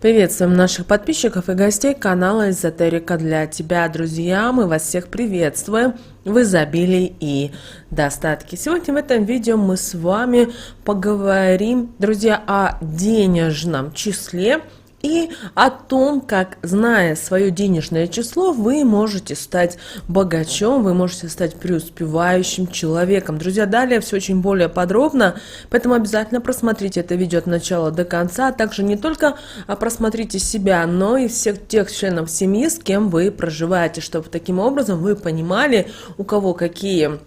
Приветствуем наших подписчиков и гостей канала Эзотерика для тебя, друзья. Мы вас всех приветствуем в изобилии и достатке. Сегодня в этом видео мы с вами поговорим, друзья, о денежном числе и о том, как, зная свое денежное число, вы можете стать богачом, вы можете стать преуспевающим человеком. Друзья, далее все очень более подробно, поэтому обязательно просмотрите это видео от начала до конца, а также не только просмотрите себя, но и всех тех членов семьи, с кем вы проживаете, чтобы таким образом вы понимали, у кого какие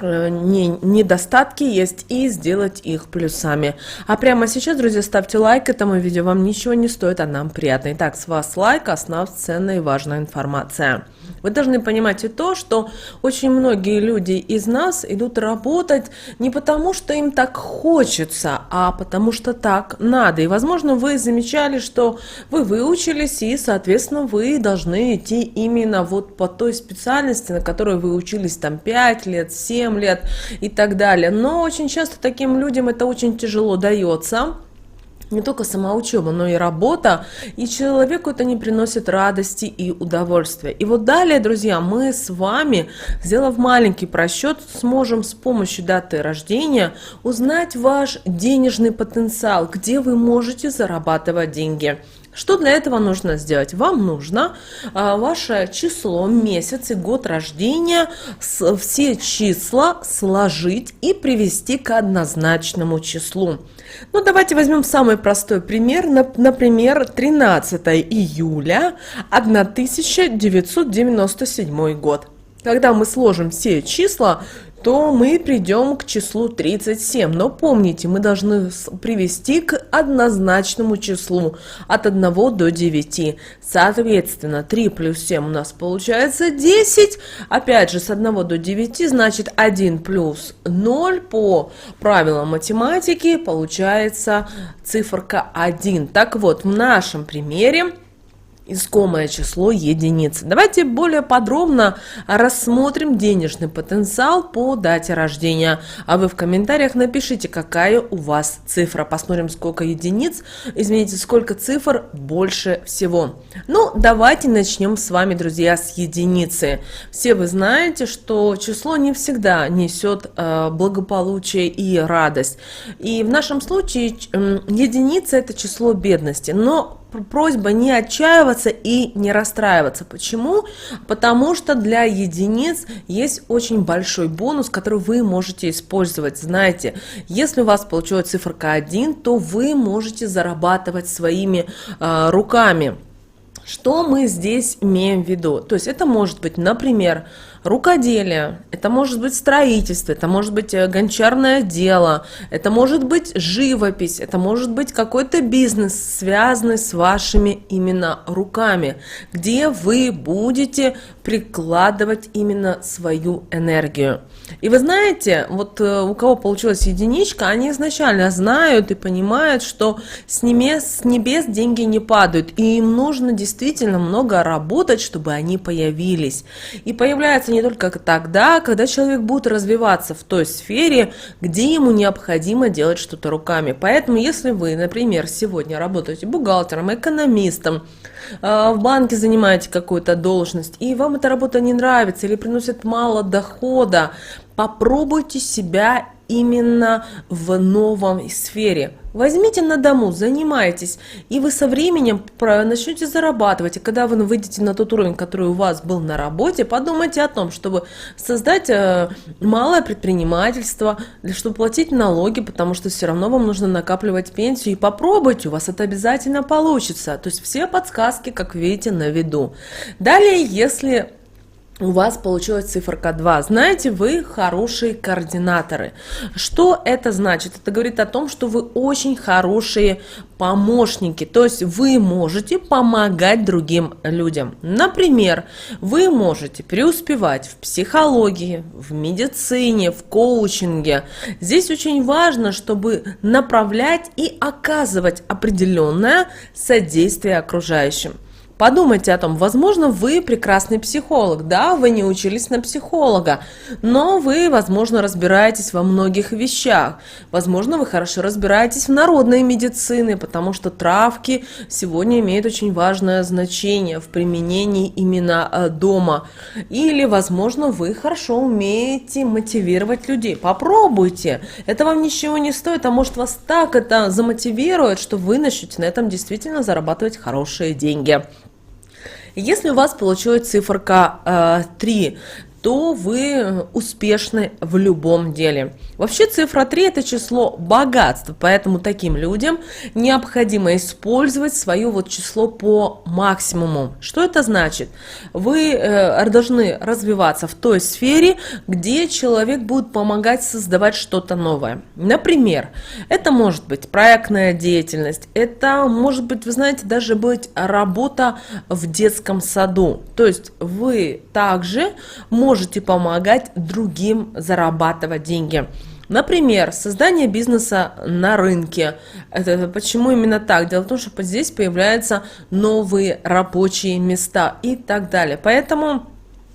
недостатки есть, и сделать их плюсами. А прямо сейчас, друзья, ставьте лайк этому видео, вам ничего не стоит, а нам приятно. Итак, с вас лайк, а с нас ценная и важная информация. Вы должны понимать и то, что очень многие люди из нас идут работать не потому, что им так хочется, а потому что так надо. И, возможно, вы замечали, что вы выучились, и, соответственно, вы должны идти именно вот по той специальности, на которой вы учились там 5 лет, 7 лет и так далее. Но очень часто таким людям это очень тяжело дается. Не только сама учеба, но и работа, и человеку это не приносит радости и удовольствия. И вот далее, друзья, мы с вами, сделав маленький просчет, сможем с помощью даты рождения узнать ваш денежный потенциал, где вы можете зарабатывать деньги. Что для этого нужно сделать? Вам нужно ваше число, месяц и год рождения, все числа сложить и привести к однозначному числу. Ну, давайте возьмем самый простой пример, например, 13 июля 1997 год. Когда мы сложим все числа, то мы придем к числу 37. Но помните, мы должны привести к однозначному числу от 1 до 9. Соответственно, 3 плюс 7 у нас получается 10. Опять же, с 1 до 9, значит 1 плюс 0 по правилам математики получается циферка 1. Так вот, в нашем примере искомое число единицы. Давайте более подробно рассмотрим денежный потенциал по дате рождения. А вы в комментариях напишите, какая у вас цифра. Посмотрим, сколько единиц, извините, сколько цифр больше всего. Ну, давайте начнем с вами, друзья, с единицы. Все вы знаете, что число не всегда несет благополучие и радость. И в нашем случае единица – это число бедности. Но просьба не отчаиваться и не расстраиваться. Почему? Потому что для единиц есть очень большой бонус, который вы можете использовать. Знаете, если у вас получилась циферка 1, то вы можете зарабатывать своими руками. Что мы здесь имеем в виду? То есть это может быть, например, рукоделие, это может быть строительство, это может быть гончарное дело, это может быть живопись, это может быть какой-то бизнес, связанный с вашими именно руками, где вы будете прикладывать именно свою энергию. И вы знаете, вот у кого получилась единичка, они изначально знают и понимают, что с небес деньги не падают, и им нужно действительно много работать, чтобы они появились. И появляются не только тогда, когда человек будет развиваться в той сфере, где ему необходимо делать что-то руками. Поэтому, если вы, например, сегодня работаете бухгалтером, экономистом, в банке занимаете какую-то должность, и вам эта работа не нравится или приносит мало дохода, попробуйте себя именно в новой сфере. Возьмите на дому, занимайтесь, и вы со временем начнете зарабатывать. И когда вы выйдете на тот уровень, который у вас был на работе, подумайте о том, чтобы создать малое предпринимательство, чтобы платить налоги, потому что все равно вам нужно накапливать пенсию. И попробуйте, у вас это обязательно получится. То есть все подсказки, как видите, на виду. Далее, если у вас получилась циферка 2. Знаете, вы хорошие координаторы. Что это значит? Это говорит о том, что вы очень хорошие помощники. То есть вы можете помогать другим людям. Например, вы можете преуспевать в психологии, в медицине, в коучинге. Здесь очень важно, чтобы направлять и оказывать определенное содействие окружающим. Подумайте о том, возможно, вы прекрасный психолог, да, вы не учились на психолога, но вы, возможно, разбираетесь во многих вещах. Возможно, вы хорошо разбираетесь в народной медицине, потому что травки сегодня имеют очень важное значение в применении именно дома. Или, возможно, вы хорошо умеете мотивировать людей. Попробуйте. Это вам ничего не стоит, а может вас так это замотивирует, что вы начнете на этом действительно зарабатывать хорошие деньги. Если у вас получилась циферка 3, то вы успешны в любом деле. Вообще цифра 3 – это число богатства, поэтому таким людям необходимо использовать свое число по максимуму. Что это значит? Вы должны развиваться в той сфере, где человек будет помогать создавать что-то новое. Например, это может быть проектная деятельность, это может быть, вы знаете, даже быть работа в детском саду. То есть вы также можете помогать другим зарабатывать деньги. Например, создание бизнеса на рынке. Это почему именно так? Дело в том, что здесь появляются новые рабочие места и так далее. Поэтому,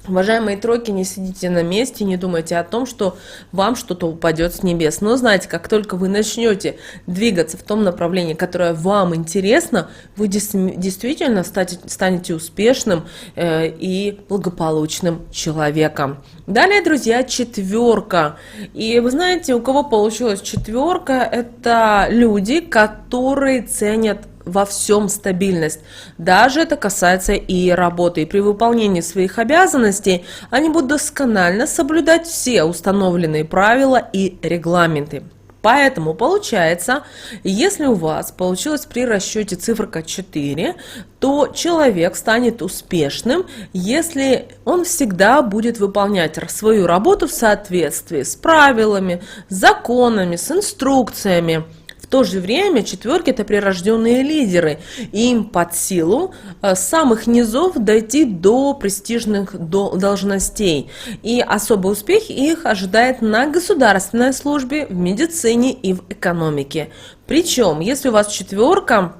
уважаемые тройки, не сидите на месте, не думайте о том, что вам что-то упадет с небес. Но знаете, как только вы начнете двигаться в том направлении, которое вам интересно, вы действительно станете успешным и благополучным человеком. Далее, друзья, 4. И вы знаете, у кого получилась 4, это люди, которые ценят во всем стабильность. Даже это касается и работы. И при выполнении своих обязанностей они будут досконально соблюдать все установленные правила и регламенты. Поэтому получается, если у вас получилось при расчете циферка 4, то человек станет успешным, если он всегда будет выполнять свою работу в соответствии с правилами, законами, с инструкциями. В то же время 4 – это прирожденные лидеры, и им под силу с самых низов дойти до престижных должностей. И особый успех их ожидает на государственной службе, в медицине и в экономике. Причем, если у вас 4,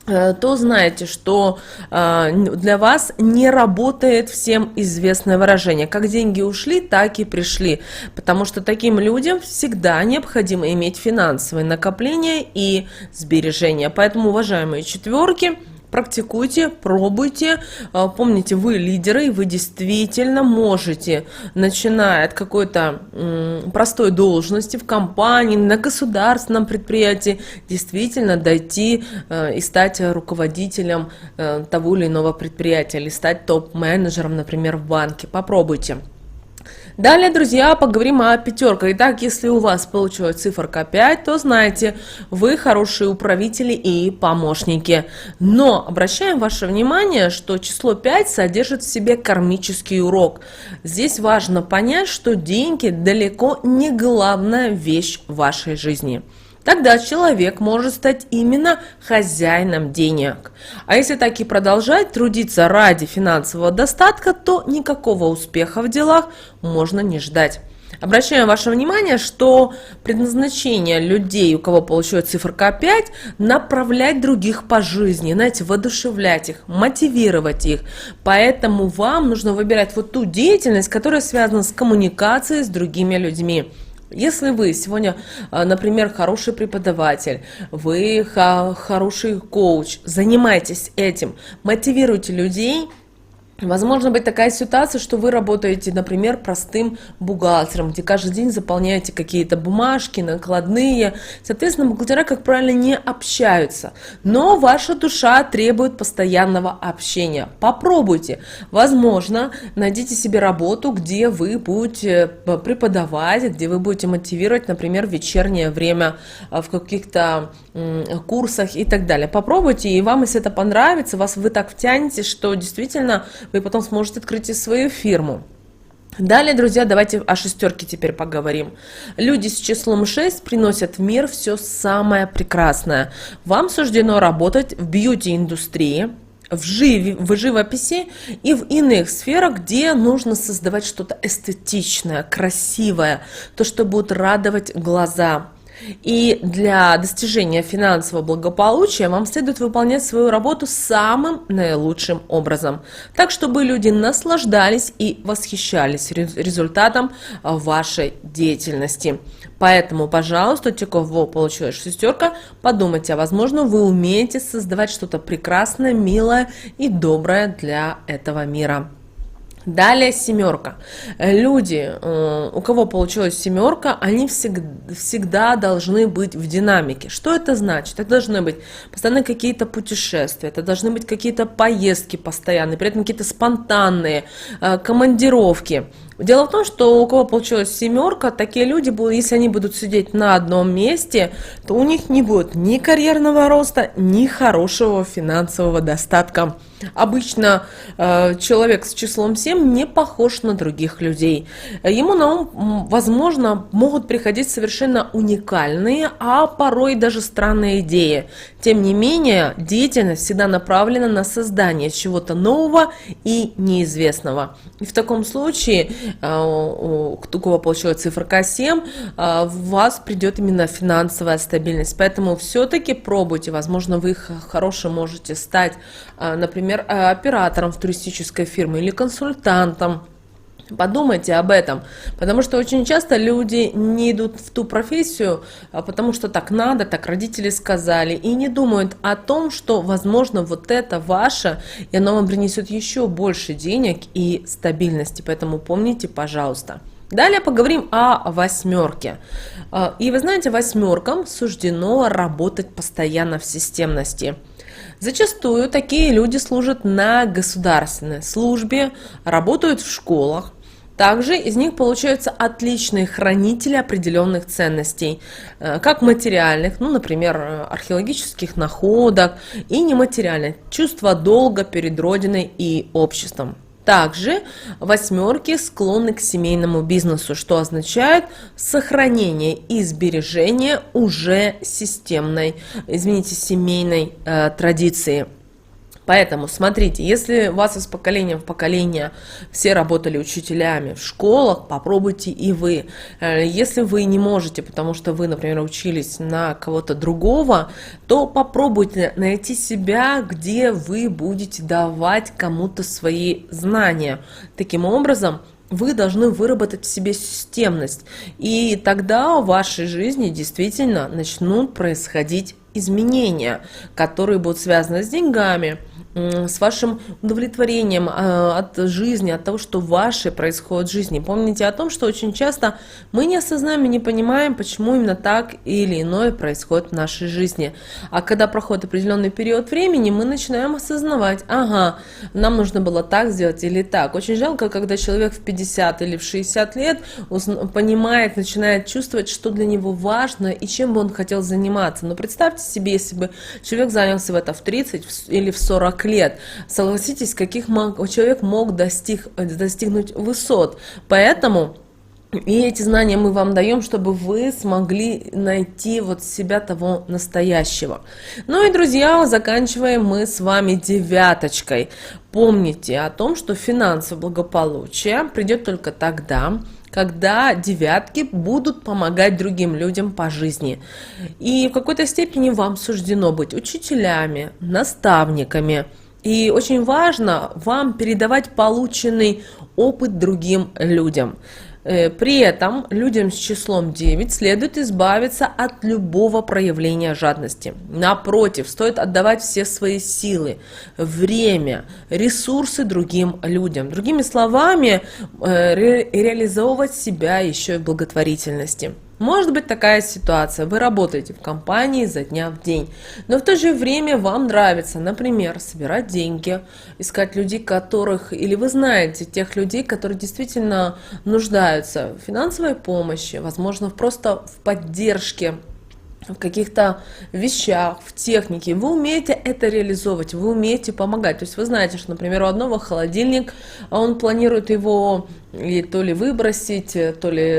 то знаете, что для вас не работает всем известное выражение: как деньги ушли, так и пришли, потому что таким людям всегда необходимо иметь финансовые накопления и сбережения. Поэтому, уважаемые 4, практикуйте, пробуйте. Помните, вы лидеры, и вы действительно можете, начиная от какой-то простой должности в компании, на государственном предприятии, действительно дойти и стать руководителем того или иного предприятия, или стать топ-менеджером, например, в банке. Попробуйте. Далее, друзья, поговорим о 5. Итак, если у вас получилась циферка 5, то знаете, вы хорошие управители и помощники. Но обращаем ваше внимание, что число 5 содержит в себе кармический урок. Здесь важно понять, что деньги далеко не главная вещь в вашей жизни. Тогда человек может стать именно хозяином денег. А если так и продолжать трудиться ради финансового достатка, то никакого успеха в делах можно не ждать. Обращаем ваше внимание, что предназначение людей, у кого получилась циферка 5, направлять других по жизни, знаете, воодушевлять их, мотивировать их. Поэтому вам нужно выбирать ту деятельность, которая связана с коммуникацией с другими людьми. Если вы сегодня, например, хороший преподаватель, вы хороший коуч, занимайтесь этим, мотивируйте людей. Возможно быть такая ситуация, что вы работаете, например, простым бухгалтером, где каждый день заполняете какие-то бумажки, накладные. Соответственно, бухгалтера, как правило, не общаются. Но ваша душа требует постоянного общения. Попробуйте. Возможно, найдите себе работу, где вы будете преподавать, где вы будете мотивировать, например, в вечернее время в каких-то курсах и так далее. Попробуйте, и вам, если это понравится, вы так втянетесь, что действительно вы потом сможете открыть и свою фирму. Далее, друзья, давайте о 6 теперь поговорим. Люди с числом 6 приносят в мир все самое прекрасное. Вам суждено работать в бьюти-индустрии, в живописи и в иных сферах, где нужно создавать что-то эстетичное, красивое, то, что будет радовать глаза. И для достижения финансового благополучия вам следует выполнять свою работу самым наилучшим образом, так чтобы люди наслаждались и восхищались результатом вашей деятельности. Поэтому, пожалуйста, те, у кого получилась шестерка, подумайте, возможно, вы умеете создавать что-то прекрасное, милое и доброе для этого мира. Далее семерка. Люди, у кого получилась семерка, они всегда должны быть в динамике. Что это значит? Это должны быть постоянно какие-то путешествия, это должны быть какие-то поездки постоянные, при этом какие-то спонтанные командировки. Дело в том, что у кого получилась семерка, такие люди будут, если они будут сидеть на одном месте, то у них не будет ни карьерного роста, ни хорошего финансового достатка. Обычно человек с числом 7 не похож на других людей. Ему на ум, возможно, могут приходить совершенно уникальные, а порой даже странные идеи. Тем не менее, деятельность всегда направлена на создание чего-то нового и неизвестного. И в таком случае, у кого получилась циферка 7, у вас придет именно финансовая стабильность. Поэтому все-таки пробуйте. Возможно, вы хорошим можете стать, например, оператором в туристической фирме или консультантом. Подумайте об этом, потому что очень часто люди не идут в ту профессию, потому что так надо, так родители сказали, и не думают о том, что, возможно, вот это ваше, и оно вам принесет еще больше денег и стабильности. Поэтому помните, пожалуйста. Далее поговорим о восьмерке. И вы знаете, восьмеркам суждено работать постоянно в системности. Зачастую такие люди служат на государственной службе, работают в школах. Также из них получаются отличные хранители определенных ценностей, как материальных, например, археологических находок, и нематериальных, чувство долга перед Родиной и обществом. Также восьмерки склонны к семейному бизнесу, что означает сохранение и сбережение уже семейной традиции. Поэтому, смотрите, если у вас из поколения в поколение все работали учителями в школах, попробуйте и вы. Если вы не можете, потому что вы, например, учились на кого-то другого, то попробуйте найти себя, где вы будете давать кому-то свои знания. Таким образом, вы должны выработать в себе системность, и тогда в вашей жизни действительно начнут происходить изменения, которые будут связаны с деньгами, с вашим удовлетворением от жизни, от того, что в вашей происходит в жизни. Помните о том, что очень часто мы не осознаем и не понимаем, почему именно так или иное происходит в нашей жизни. А когда проходит определенный период времени, мы начинаем осознавать, ага, нам нужно было так сделать или так. Очень жалко, когда человек в 50 или в 60 лет понимает, начинает чувствовать, что для него важно и чем бы он хотел заниматься. Но представьте себе, если бы человек занялся в это в 30 или в 40 лет. Согласитесь, каких человек мог достигнуть высот. Поэтому и эти знания мы вам даем, чтобы вы смогли найти вот себя того настоящего. Ну и, друзья, заканчиваем мы с вами девяточкой. Помните о том, что финансовое благополучие придет только тогда, когда девятки будут помогать другим людям по жизни. И в какой-то степени вам суждено быть учителями, наставниками. И очень важно вам передавать полученный опыт другим людям. При этом людям с числом 9 следует избавиться от любого проявления жадности. Напротив, стоит отдавать все свои силы, время, ресурсы другим людям. Другими словами, реализовывать себя еще и в благотворительности. Может быть такая ситуация, вы работаете в компании изо дня в день, но в то же время вам нравится, например, собирать деньги, искать людей, которых, или вы знаете тех людей, которые действительно нуждаются в финансовой помощи, возможно, просто в поддержке, в каких-то вещах, в технике, вы умеете это реализовывать, вы умеете помогать. То есть вы знаете, что, например, у одного холодильник, он планирует его и то ли выбросить, то ли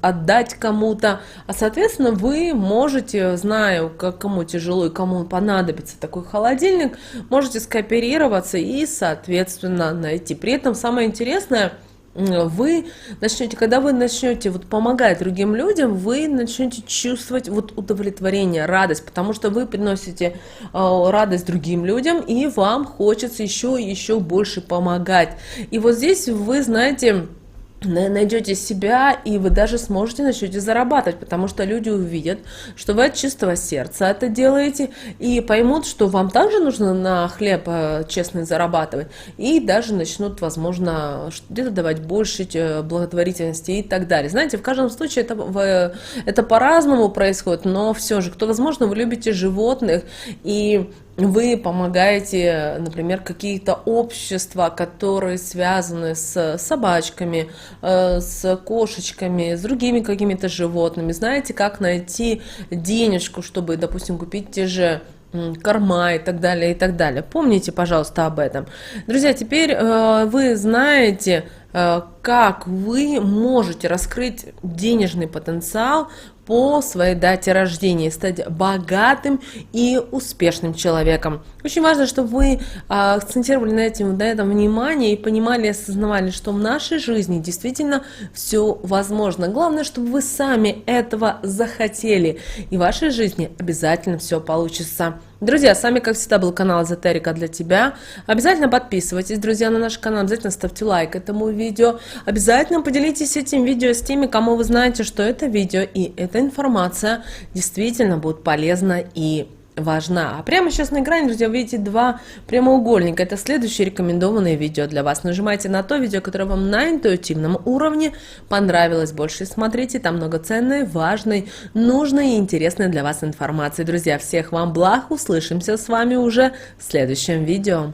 отдать кому-то. А, соответственно, вы можете, зная, кому тяжело и кому понадобится такой холодильник, можете скооперироваться и, соответственно, найти. При этом самое интересное, вы начнете, когда вы начнете вот помогать другим людям, вы начнете чувствовать вот удовлетворение, радость, потому что вы приносите радость другим людям, и вам хочется еще больше помогать. И вот здесь вы, знаете, найдете себя, и вы даже начнете зарабатывать, потому что люди увидят, что вы от чистого сердца это делаете, и поймут, что вам также нужно на хлеб честный зарабатывать, и даже начнут, возможно, где-то давать больше благотворительности и так далее. Знаете, в каждом случае это по-разному происходит, но все же, возможно, вы любите животных, и вы помогаете, например, какие-то общества, которые связаны с собачками, с кошечками, с другими какими-то животными. Знаете, как найти денежку, чтобы, допустим, купить те же корма и так далее, и так далее. Помните, пожалуйста, об этом. Друзья, теперь вы знаете, как вы можете раскрыть денежный потенциал по своей дате рождения, стать богатым и успешным человеком. Очень важно, чтобы вы акцентировали на этом внимание и понимали, осознавали, что в нашей жизни действительно все возможно. Главное, чтобы вы сами этого захотели, и в вашей жизни обязательно все получится. Друзья, с вами, как всегда, был канал Эзотерика для тебя. Обязательно подписывайтесь, друзья, на наш канал, обязательно ставьте лайк этому видео, обязательно поделитесь этим видео с теми, кому вы знаете, что это видео и эта информация действительно будет полезна и важна. А прямо сейчас на экране, друзья, вы видите два прямоугольника. Это следующее рекомендованное видео для вас. Нажимайте на то видео, которое вам на интуитивном уровне понравилось больше. Смотрите, там много ценной, важной, нужной и интересной для вас информации. Друзья, всех вам благ. Услышимся с вами уже в следующем видео.